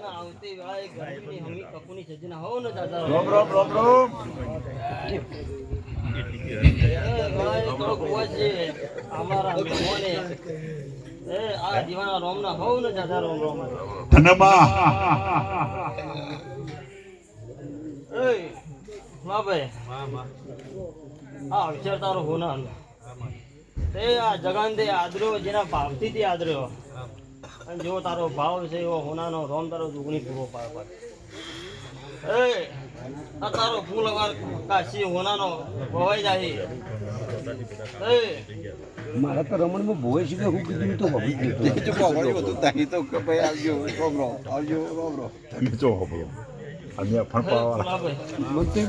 આવતી વેળાએ ગરમીની હમી કપૂની સજના હોવ ને દાદા રોમ રોમ રોમ રોમ અમારા મહેમાને આ દીવાના રોમના હોવ ને દાદા રોમ રોમ ધનમાં એ માં ભાઈ આ વિચાર તારો હોના તે આ જગાન દે આદરો જેના ભાવથી તે આદર્યો અને જેવો તારો ભાવ છે એવો હોનાનો રોમ તારો દુગણી પૂરો પાડ એ આ તારો ફૂલ અવાર કાશી હોનાનો ભવાઈ જાય એ મારા તો રમણમાં ભોય છે કે હું કીધું તો ભાઈ તો ભાઈ આવજો રોમ રોમ આવજો રોમ રોમ તમે જો અમે ફણપાવાળા ભાઈ